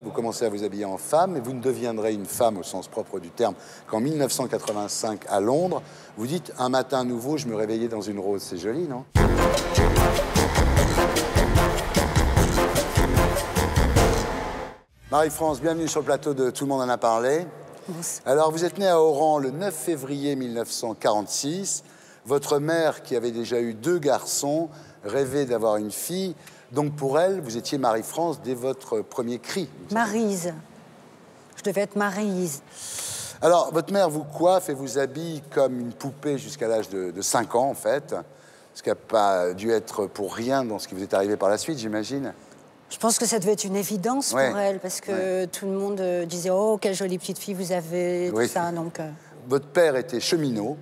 Vous commencez à vous habiller en femme et vous ne deviendrez une femme au sens propre du terme qu'en 1985 à Londres. Vous dites « Un matin nouveau, je me réveillais dans une rose ». C'est joli, non? Marie-France, bienvenue sur le plateau de Tout le monde en a parlé. Alors, vous êtes née à Oran le 9 février 1946. Votre mère, qui avait déjà eu 2 garçons, rêvait d'avoir une fille. Donc, pour elle, vous étiez Marie-France dès votre premier cri. Maryse. Je devais être Maryse. Alors, votre mère vous coiffe et vous habille comme une poupée jusqu'à l'âge de 5 ans, en fait. Ce qui n'a pas dû être pour rien dans ce qui vous est arrivé par la suite, j'imagine. Je pense que ça devait être une évidence pour elle, parce que tout le monde disait « Oh, quelle jolie petite fille vous avez », tout ça, donc... Votre père était cheminot,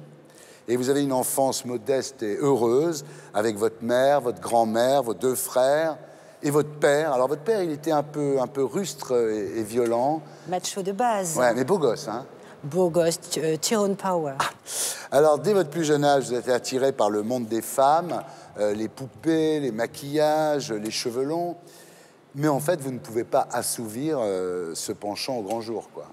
et vous avez une enfance modeste et heureuse, avec votre mère, votre grand-mère, vos 2 frères, et votre père. Alors, votre père, il était un peu rustre et violent. Macho de base. Ouais, mais beau gosse, hein. Beau gosse, Tyrone Power. Alors, dès votre plus jeune âge, vous êtes attiré par le monde des femmes, les poupées, les maquillages, les cheveux longs. Mais en fait, vous ne pouvez pas assouvir ce penchant au grand jour, quoi.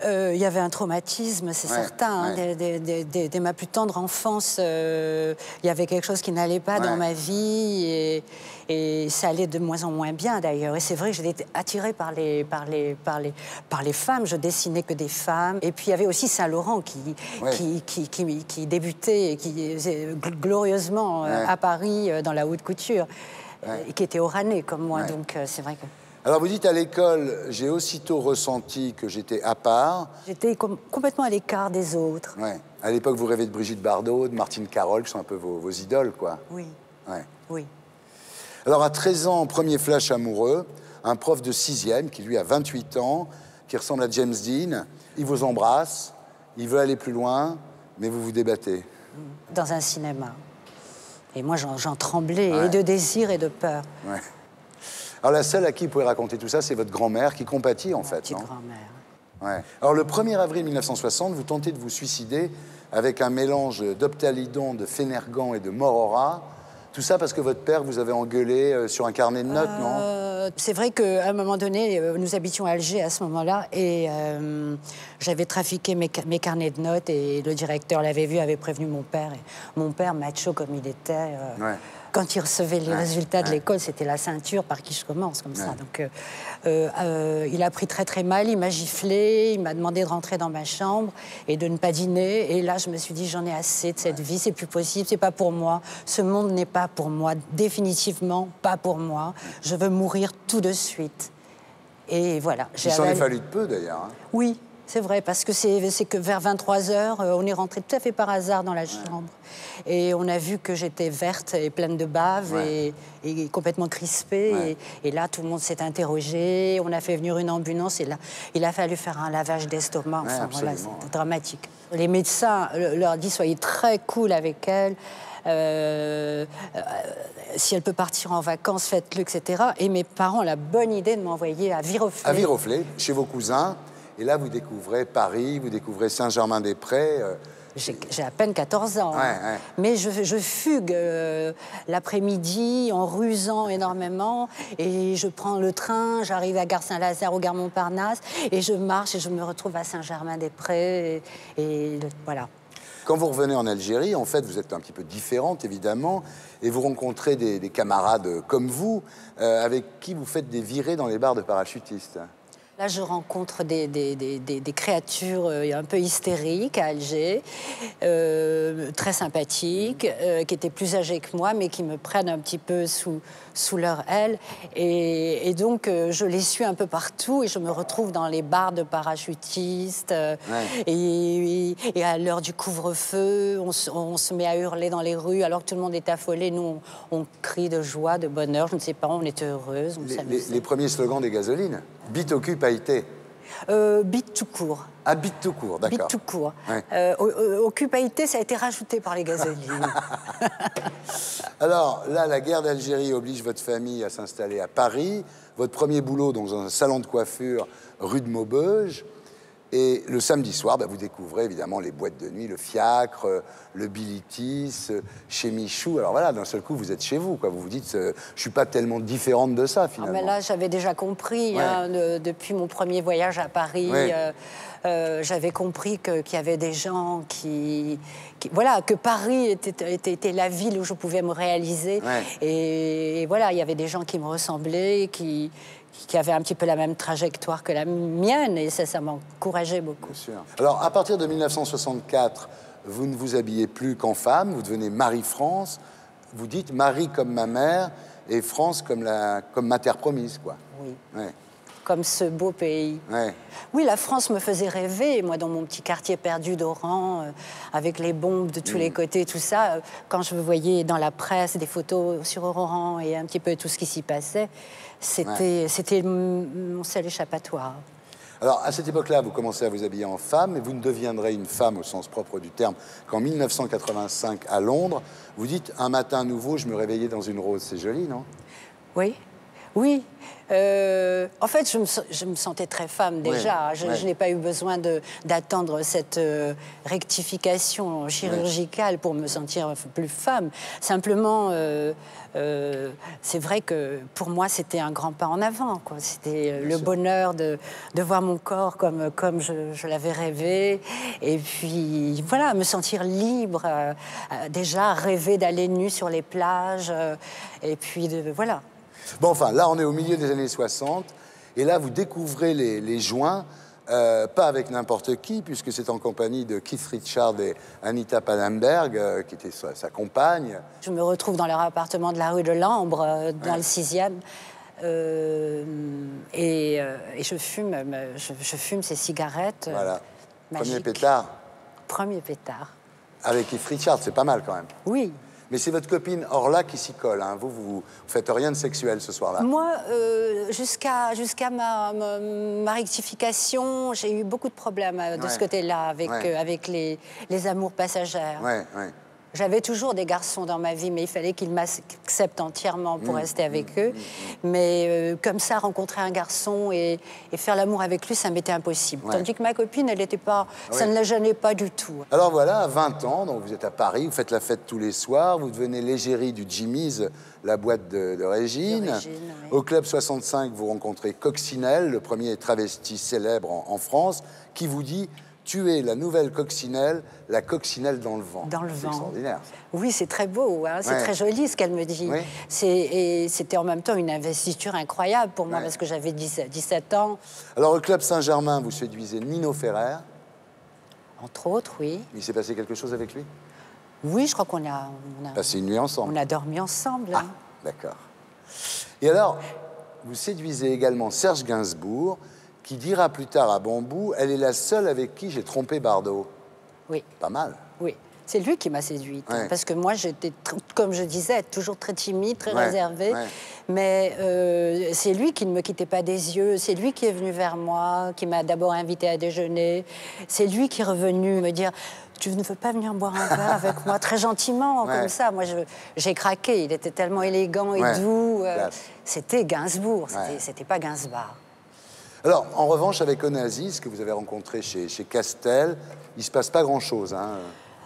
Il y avait un traumatisme, c'est certain. Dès ma plus tendre enfance, il y avait quelque chose qui n'allait pas dans ma vie et ça allait de moins en moins bien, d'ailleurs. Et c'est vrai que j'étais attirée par les femmes. Je dessinais que des femmes. Et puis, il y avait aussi Saint-Laurent qui débutait et qui glorieusement à Paris dans la haute couture. Qui était oranais comme moi, donc c'est vrai que... Alors vous dites à l'école, j'ai aussitôt ressenti que j'étais à part. J'étais complètement à l'écart des autres. Ouais. À l'époque, vous rêvez de Brigitte Bardot, de Martine Carole, qui sont un peu vos idoles, quoi. Oui. Ouais. Oui. Alors à 13 ans, premier flash amoureux, un prof de 6e qui lui a 28 ans, qui ressemble à James Dean, il vous embrasse, il veut aller plus loin, mais vous vous débattez. Dans un cinéma. Et moi, j'en tremblais, et de désir et de peur. Ouais. Alors, la seule à qui vous pouvez raconter tout ça, c'est votre grand-mère, qui compatit, en fait, petite non? grand-mère. Ouais. Alors, le 1er avril 1960, vous tentez de vous suicider avec un mélange d'Optalidon, de Phénergan et de Morora. Tout ça parce que votre père vous avait engueulé sur un carnet de notes, non? C'est vrai qu'à un moment donné, nous habitions à Alger à ce moment-là, et j'avais trafiqué mes carnets de notes, et le directeur l'avait vu, avait prévenu mon père. Et mon père, macho comme il était, quand il recevait les résultats de l'école, c'était la ceinture par qui je commence, comme ça. Donc, il a pris très très mal, il m'a giflé, il m'a demandé de rentrer dans ma chambre et de ne pas dîner. Et là, je me suis dit, j'en ai assez de cette vie, c'est plus possible, c'est pas pour moi. Ce monde n'est pas pour moi, définitivement pas pour moi. Je veux mourir tout de suite. Et voilà. Il s'en est fallu de peu, d'ailleurs. Hein. Oui, c'est vrai, parce que c'est que vers 23h, on est rentré tout à fait par hasard dans la chambre. Et on a vu que j'étais verte et pleine de bave et complètement crispée. Et là, tout le monde s'est interrogé. On a fait venir une ambulance et là, il a fallu faire un lavage d'estomac. Enfin, voilà, c'était dramatique. Les médecins leur disent, soyez très cool avec elle. Si elle peut partir en vacances, faites-le, etc. Et mes parents ont la bonne idée de m'envoyer à Viroflay. À Viroflay, chez vos cousins. Et là, vous découvrez Paris, vous découvrez Saint-Germain-des-Prés. J'ai à peine 14 ans. Hein. Mais je fugue l'après-midi en rusant énormément. Et je prends le train, j'arrive à Gare Saint-Lazare ou Gare Montparnasse. Et je marche et je me retrouve à Saint-Germain-des-Prés. Et voilà. Quand vous revenez en Algérie, en fait, vous êtes un petit peu différente, évidemment, et vous rencontrez des camarades comme vous, avec qui vous faites des virées dans les bars de parachutistes. Là, je rencontre des créatures un peu hystériques à Alger, très sympathiques, qui étaient plus âgées que moi, mais qui me prennent un petit peu sous leur aile. Et donc, je les suis un peu partout et je me retrouve dans les bars de parachutistes. Et à l'heure du couvre-feu, on se met à hurler dans les rues alors que tout le monde est affolé. Nous, on crie de joie, de bonheur. Je ne sais pas, on était heureuses. Les premiers slogans des gasolines. Bite occupe a été. Bite tout court. Ah, bite tout court, d'accord. Bite tout court. Occupaïté, ça a été rajouté par les gasolines. Alors, là, la guerre d'Algérie oblige votre famille à s'installer à Paris. Votre premier boulot dans un salon de coiffure rue de Maubeuge. Et le samedi soir, vous découvrez évidemment les boîtes de nuit, le Fiacre, le Bilitis, chez Michou. Alors voilà, d'un seul coup, vous êtes chez vous, quoi. Vous vous dites, je ne suis pas tellement différente de ça, finalement. Ah, mais là, j'avais déjà compris, depuis mon premier voyage à Paris. J'avais compris qu'il y avait des gens voilà, que Paris était la ville où je pouvais me réaliser. Et voilà, il y avait des gens qui me ressemblaient, qui avaient un petit peu la même trajectoire que la mienne, et ça m'encourageait beaucoup. Bien sûr. Alors, à partir de 1964, vous ne vous habillez plus qu'en femme, vous devenez Marie-France. Vous dites Marie comme ma mère et France comme ma terre promise, quoi. Oui. Ouais. Comme ce beau pays. Ouais. Oui, la France me faisait rêver, moi, dans mon petit quartier perdu d'Oran, avec les bombes de tous les côtés, tout ça. Quand je voyais dans la presse des photos sur Oran et un petit peu tout ce qui s'y passait, c'était mon seul échappatoire. Alors, à cette époque-là, vous commencez à vous habiller en femme, et vous ne deviendrez une femme au sens propre du terme qu'en 1985 à Londres. Vous dites, un matin nouveau, je me réveillais dans une rose. C'est joli, non? Oui. Oui. En fait, je me sentais très femme déjà. Je n'ai pas eu besoin d'attendre cette rectification chirurgicale pour me sentir plus femme. Simplement, c'est vrai que pour moi, c'était un grand pas en avant, quoi. C'était le bonheur de voir mon corps comme je l'avais rêvé. Et puis, voilà, me sentir libre. Déjà, rêver d'aller nue sur les plages. Et puis, voilà. Bon, enfin, là, on est au milieu des années 60, et là, vous découvrez les joints, pas avec n'importe qui, puisque c'est en compagnie de Keith Richards et Anita Pallenberg, qui était sa compagne. Je me retrouve dans leur appartement de la rue de Lambre, dans le 6e, et je fume ces cigarettes. Voilà, magiques. Premier pétard. Premier pétard. Avec Keith Richards, c'est pas mal quand même. Oui. Mais c'est votre copine Orla qui s'y colle. Hein. Vous faites rien de sexuel ce soir-là. Moi, jusqu'à ma rectification, j'ai eu beaucoup de problèmes de ce côté-là avec les amours passagères. J'avais toujours des garçons dans ma vie, mais il fallait qu'ils m'acceptent entièrement pour rester avec eux. Mais comme ça, rencontrer un garçon et faire l'amour avec lui, ça m'était impossible. Tandis que ma copine, elle n'était pas, ça ne la gênait pas du tout. Alors voilà, à 20 ans, donc vous êtes à Paris, vous faites la fête tous les soirs, vous devenez l'égérie du Jimmy's, la boîte de Régine. Au Club 65, vous rencontrez Coccinelle, le premier travesti célèbre en France, qui vous dit... Tu es la nouvelle coccinelle, la coccinelle dans le vent. Dans le vent. C'est extraordinaire. Ça. Oui, c'est très beau, hein. C'est très joli ce qu'elle me dit. Et c'était en même temps une investiture incroyable pour moi, parce que j'avais 17 ans. Alors, au Club Saint-Germain, vous séduisez Nino Ferrer. Entre autres, oui. Il s'est passé quelque chose avec lui? Oui, je crois qu'on a passé une nuit ensemble. On a dormi ensemble. Ah, d'accord. Et alors, vous séduisez également Serge Gainsbourg, qui dira plus tard à Bambou, elle est la seule avec qui j'ai trompé Bardot. Oui. Pas mal. Oui. C'est lui qui m'a séduite. Parce que moi, j'étais, comme je disais, toujours très timide, très réservée. Mais c'est lui qui ne me quittait pas des yeux. C'est lui qui est venu vers moi, qui m'a d'abord invité à déjeuner. C'est lui qui est revenu me dire... Tu ne veux pas venir boire un verre avec moi, très gentiment, comme ça. Moi, j'ai craqué. Il était tellement élégant et doux. C'était Gainsbourg, c'était pas Gainsbourg. Alors, en revanche, avec Onassis, que vous avez rencontré chez Castel, il ne se passe pas grand-chose, hein.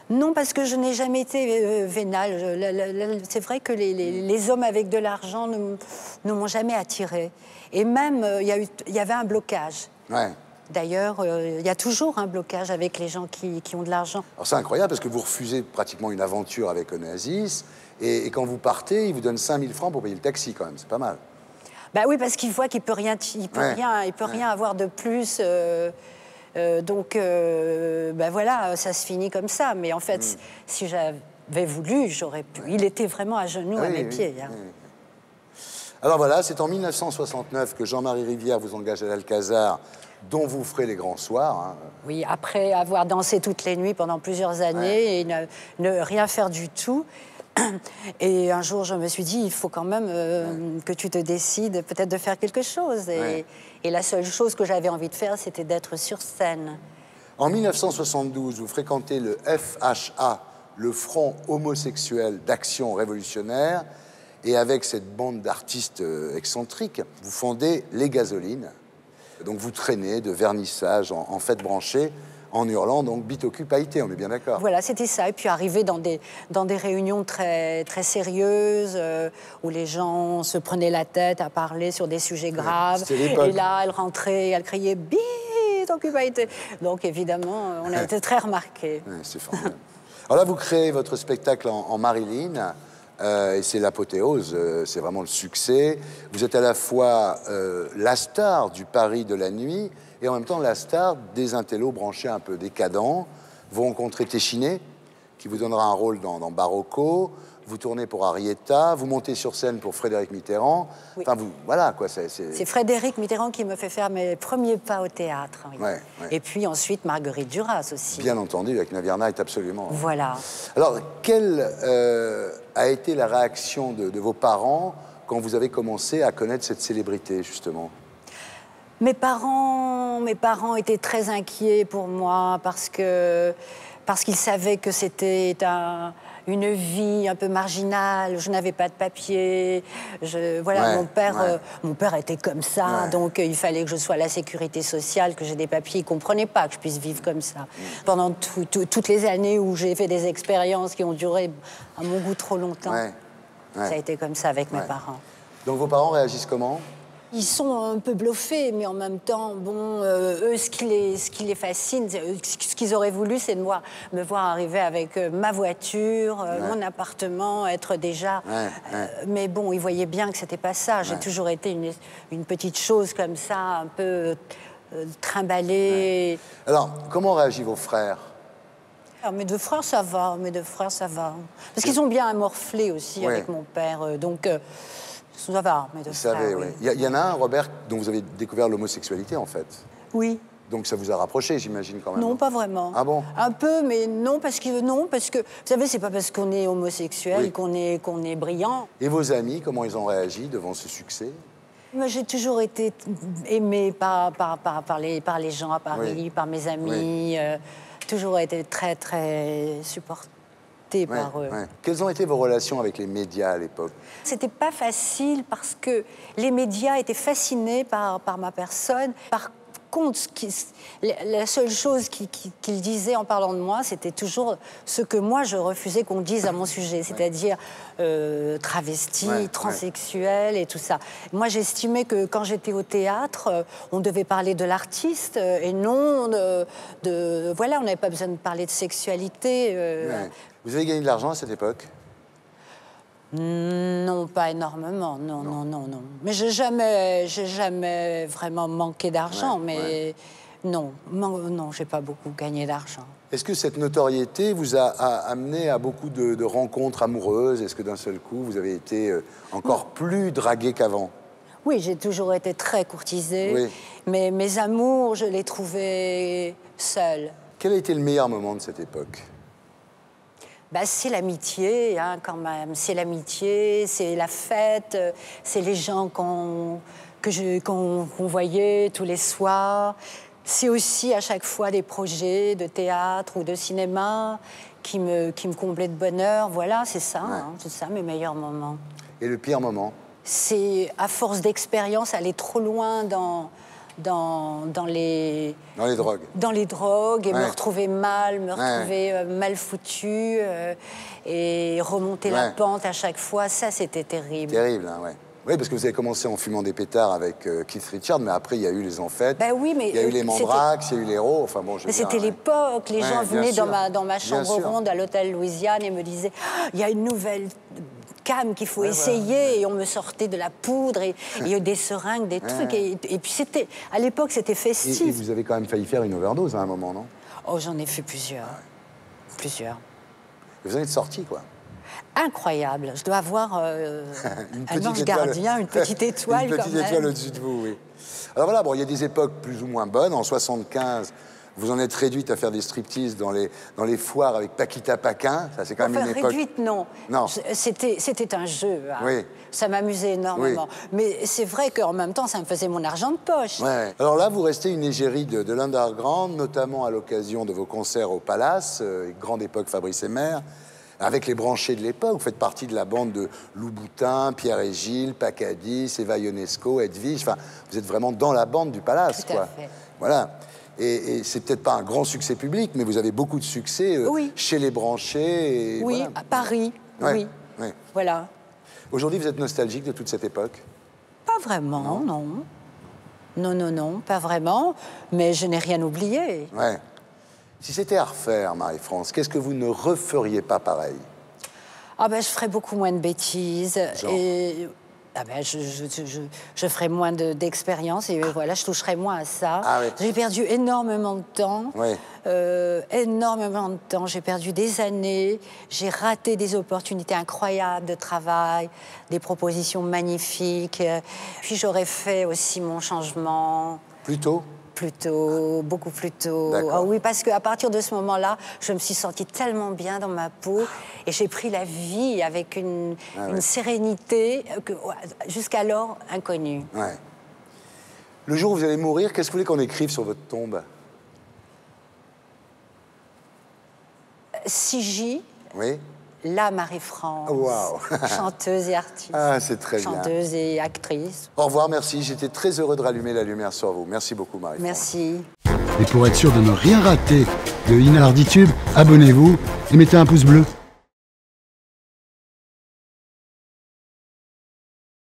Non, parce que je n'ai jamais été vénale. C'est vrai que les hommes avec de l'argent ne m'ont jamais attirée. Et même, il y avait un blocage. D'ailleurs, il y a toujours un blocage avec les gens qui ont de l'argent. Alors c'est incroyable parce que vous refusez pratiquement une aventure avec Onassis et quand vous partez, il vous donne 5 000 francs pour payer le taxi quand même, c'est pas mal. Bah oui, parce qu'il voit qu'il peut rien, rien avoir de plus. Donc, bah voilà, ça se finit comme ça. Mais en fait, si j'avais voulu, j'aurais pu. Il était vraiment à genoux à mes pieds. Hein. Alors voilà, c'est en 1969 que Jean-Marie Rivière vous engage à l'Alcazar, dont vous ferez les grands soirs. Hein. Oui, après avoir dansé toutes les nuits pendant plusieurs années et ne rien faire du tout. Et un jour, je me suis dit, il faut quand même que tu te décides peut-être de faire quelque chose. Et la seule chose que j'avais envie de faire, c'était d'être sur scène. En 1972, vous fréquentez le FHA, le Front homosexuel d'action révolutionnaire. Et avec cette bande d'artistes excentriques, vous fondez Les Gasolines. Donc vous traînez de vernissage en fête branchée, en hurlant, donc bite au cul pailleté, on est bien d'accord. Voilà, c'était ça. Et puis arriver dans des réunions très, très sérieuses, où les gens se prenaient la tête à parler sur des sujets graves. Et là, elle rentrait, elle criait bite au cul pailleté. Donc évidemment, on a été très remarqués. Ouais, c'est formidable. Alors là, vous créez votre spectacle en Marilyn. Et c'est l'apothéose, c'est vraiment le succès. Vous êtes à la fois la star du Paris de la nuit et en même temps la star des intellos branchés un peu décadents. Vous rencontrez Téchiné, qui vous donnera un rôle dans Barocco. Vous tournez pour Arietta, vous montez sur scène pour Frédéric Mitterrand. Oui. Enfin, vous, voilà quoi. C'est Frédéric Mitterrand qui me fait faire mes premiers pas au théâtre. Oui. Ouais. Et puis ensuite Marguerite Duras aussi. Bien entendu, avec Navirna est absolument. Voilà. Alors, quelle a été la réaction de vos parents quand vous avez commencé à connaître cette célébrité, justement? Mes parents étaient très inquiets pour moi parce qu'ils savaient que c'était une vie un peu marginale. Je n'avais pas de papier. Voilà, mon père était comme ça, donc il fallait que je sois à la sécurité sociale, que j'ai des papiers. Ils ne comprenaient pas que je puisse vivre comme ça. Pendant toutes les années où j'ai fait des expériences qui ont duré, à mon goût, trop longtemps, ça a été comme ça avec mes parents. Donc vos parents réagissent comment? Ils sont un peu bluffés, mais en même temps, bon, eux, ce qui les fascine, ce qu'ils auraient voulu, c'est de me voir arriver avec ma voiture, mon appartement, être déjà... mais bon, ils voyaient bien que c'était pas ça. J'ai toujours été une petite chose comme ça, un peu trimballée. Alors, comment réagissent vos frères? Alors, mes deux frères, ça va. Parce qu'ils ont bien amorflé aussi avec mon père, donc... Ça va, mes deux frères. Oui. Il y en a un, Robert, dont vous avez découvert l'homosexualité, en fait. Oui. Donc ça vous a rapproché, j'imagine, quand même. Non, pas vraiment. Ah bon? Un peu, mais non, parce que vous savez, c'est pas parce qu'on est homosexuel qu'on est brillant. Et vos amis, comment ils ont réagi devant ce succès? Moi, j'ai toujours été aimée par les gens à Paris, par mes amis. Toujours été très, très supportée. Par eux. Quelles ont été vos relations avec les médias à l'époque? C'était pas facile parce que les médias étaient fascinés par ma personne. Par contre, la seule chose qu'ils disaient en parlant de moi, c'était toujours ce que moi je refusais qu'on dise à mon sujet, c'est-à-dire travesti, transsexuel et tout ça. Moi, j'estimais que quand j'étais au théâtre, on devait parler de l'artiste et non voilà, on n'avait pas besoin de parler de sexualité. Vous avez gagné de l'argent à cette époque? Non, pas énormément, non. Mais j'ai jamais vraiment manqué d'argent, non, j'ai pas beaucoup gagné d'argent. Est-ce que cette notoriété vous a amené à beaucoup de rencontres amoureuses? Est-ce que d'un seul coup, vous avez été encore plus draguée qu'avant? Oui, j'ai toujours été très courtisée, mais mes amours, je les trouvais seuls. Quel a été le meilleur moment de cette époque? C'est l'amitié, quand même. C'est l'amitié, c'est la fête, c'est les gens qu'on voyait tous les soirs. C'est aussi à chaque fois des projets de théâtre ou de cinéma qui me comblaient de bonheur. Voilà, c'est ça, c'est ça mes meilleurs moments. Et le pire moment? C'est, à force d'expérience, aller trop loin dans les drogues. Dans les drogues, et me retrouver mal, mal foutue, et remonter la pente à chaque fois, ça, c'était terrible. Terrible, Oui, parce que vous avez commencé en fumant des pétards avec Keith Richards, mais après, il y a eu les Enfêtes, il y a eu les Mandrax, il y a eu les Héros, enfin bon... Mais c'était l'époque, les gens venaient dans ma chambre ronde à l'hôtel Louisiane et me disaient « Il y a une nouvelle... cam qu'il faut essayer », et on me sortait de la poudre et des seringues, des trucs, et puis c'était, à l'époque, c'était festif. Et vous avez quand même failli faire une overdose à un moment, non? Oh, j'en ai fait plusieurs. Plusieurs. Et vous en êtes sorti, quoi? Incroyable. Je dois avoir un ange gardien, une petite étoile quand même. Une petite étoile au-dessus de vous, oui. Alors voilà, bon, il y a des époques plus ou moins bonnes. En 75, vous en êtes réduite à faire des striptease dans les foires avec Paquita Paquin. Ça, c'est quand même une époque... réduite, non. C'était un jeu. Oui. Ça m'amusait énormément. Oui. Mais c'est vrai qu'en même temps, ça me faisait mon argent de poche. Ouais. Alors là, vous restez une égérie de l'underground, notamment à l'occasion de vos concerts au Palace, grande époque Fabrice Hébert. Avec les branchés de l'époque, vous faites partie de la bande de Lou Boutin, Pierre et Gilles, Pacadis, Eva Ionesco, Edwige. Enfin, vous êtes vraiment dans la bande du Palace, Tout quoi. à fait. Voilà. Et c'est peut-être pas un grand succès public, mais vous avez beaucoup de succès oui. chez les branchés. Et oui, voilà. à Paris, Ouais, oui. ouais. Voilà. Aujourd'hui, vous êtes nostalgique de toute cette époque? Pas vraiment, non. Non, non, non, pas vraiment. Mais je n'ai rien oublié. Ouais. Si c'était à refaire, Marie-France, qu'est-ce que vous ne referiez pas pareil? Ah ben, je ferais beaucoup moins de bêtises. Genre. Et ah ben, je ferais moins d'expérience et voilà, je toucherais moins à ça. Ah oui. J'ai perdu énormément de temps. Oui. Énormément de temps. J'ai perdu des années. J'ai raté des opportunités incroyables de travail, des propositions magnifiques. Puis j'aurais fait aussi mon changement. Plus tôt? Plus tôt, beaucoup plus tôt. Ah oui, parce qu'à partir de ce moment-là, je me suis sentie tellement bien dans ma peau et j'ai pris la vie avec une sérénité jusqu'alors inconnue. Ouais. Le jour où vous allez mourir, qu'est-ce que vous voulez qu'on écrive sur votre tombe? Sigi, Oui. la Marie-France, Wow. chanteuse et artiste. Ah, c'est très bien. Chanteuse et actrice. Au revoir, merci. J'étais très heureux de rallumer la lumière sur vous. Merci beaucoup, Marie-France. Merci. Et pour être sûr de ne rien rater de Inarditube, abonnez-vous et mettez un pouce bleu.